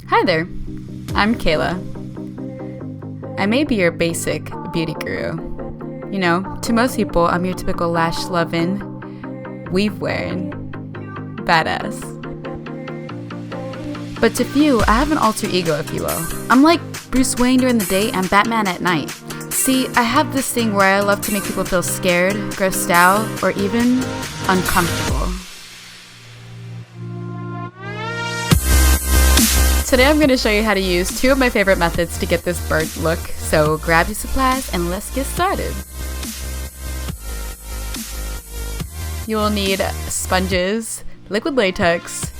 Hi there, I'm Kayla. I may be your basic beauty guru. You know, to most people, I'm your typical lash loving, weave wearing, badass. But to few, I have an alter ego, if you will. I'm like Bruce Wayne during the day and Batman at night. See, I have this thing where I love to make people feel scared, grossed out, or even uncomfortable. Today I'm going to show you how to use two of my favorite methods to get this burnt look, so grab your supplies and let's get started. You will need sponges, liquid latex,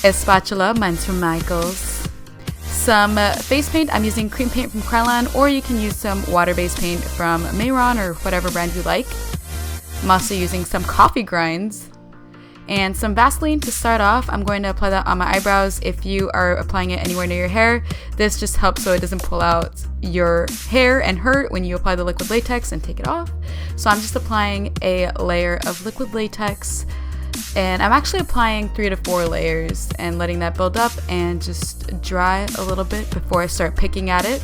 a spatula, mine's from Michaels, some face paint. I'm using cream paint from Krylon, or you can use some water-based paint from Mayron or whatever brand you like. I'm also using some coffee grinds and some Vaseline to start off. I'm going to apply that on my eyebrows. If you are applying it anywhere near your hair, this just helps so it doesn't pull out your hair and hurt when you apply the liquid latex and take it off. So I'm just applying a layer of liquid latex, and I'm actually applying 3 to 4 layers and letting that build up and just dry a little bit before I start picking at it.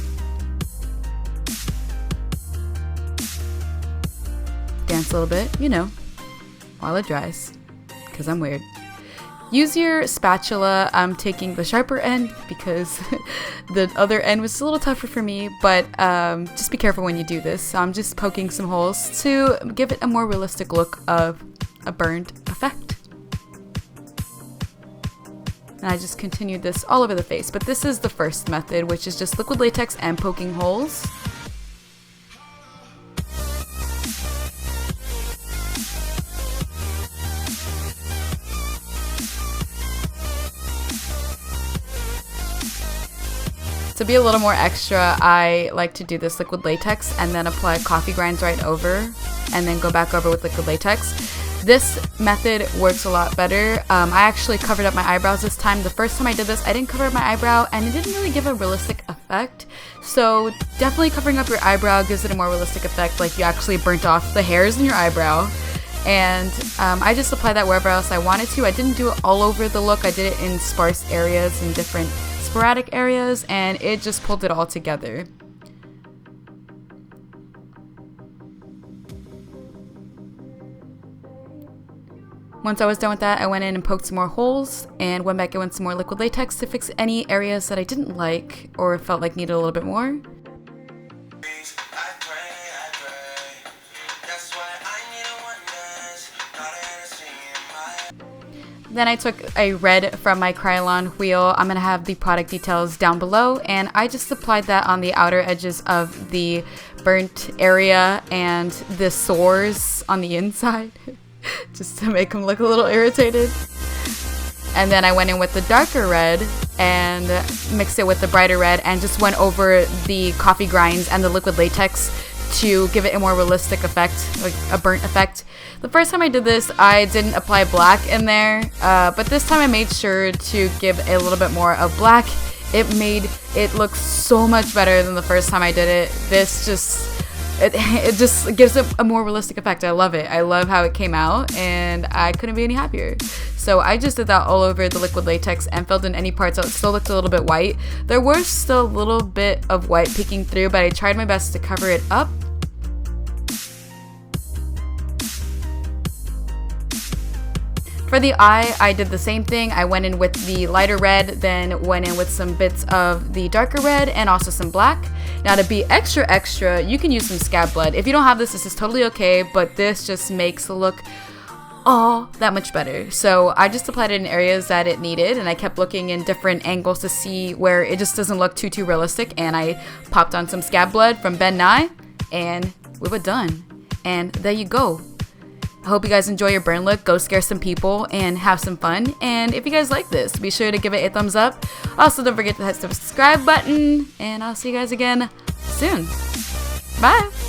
Dance a little bit, you know, while it dries, because I'm weird. Use your spatula. I'm taking the sharper end because the other end was a little tougher for me, but just be careful when you do this. So I'm just poking some holes to give it a more realistic look of a burned effect. And I just continued this all over the face, but this is the first method, which is just liquid latex and poking holes. To be a little more extra, I like to do this liquid latex and then apply coffee grinds right over and then go back over with liquid latex. This method works a lot better. I actually covered up my eyebrows this time. The first time I did this, I didn't cover up my eyebrow and it didn't really give a realistic effect. So definitely covering up your eyebrow gives it a more realistic effect, like you actually burnt off the hairs in your eyebrow. And I just applied that wherever else I wanted to. I didn't do it all over the look. I did it in sparse areas and different sporadic areas, and it just pulled it all together. Once I was done with that, I went in and poked some more holes and went back in with some more liquid latex to fix any areas that I didn't like or felt like needed a little bit more. Then I took a red from my Krylon wheel. I'm going to have the product details down below, and I just applied that on the outer edges of the burnt area and the sores on the inside just to make them look a little irritated. And then I went in with the darker red and mixed it with the brighter red and just went over the coffee grinds and the liquid latex to give it a more realistic effect, like a burnt effect. The first time I did this, I didn't apply black in there, but this time I made sure to give a little bit more of black. It made it look so much better than the first time I did it. This just, it just gives it a more realistic effect. I love it. I love how it came out, and I couldn't be any happier. So I just did that all over the liquid latex and filled in any parts that still looked a little bit white. There was still a little bit of white peeking through, but I tried my best to cover it up. For the eye, I did the same thing. I went in with the lighter red, then went in with some bits of the darker red and also some black. Now to be extra, you can use some scab blood. If you don't have this, this is totally okay, but this just makes the look all that much better. So I just applied it in areas that it needed, and I kept looking in different angles to see where it just doesn't look too realistic, and I popped on some scab blood from Ben Nye, and we were done. And there you go. I hope you guys enjoy your burn look. Go scare some people and have some fun. And if you guys like this, be sure to give it a thumbs up. Also, don't forget to hit the subscribe button, and I'll see you guys again soon. Bye!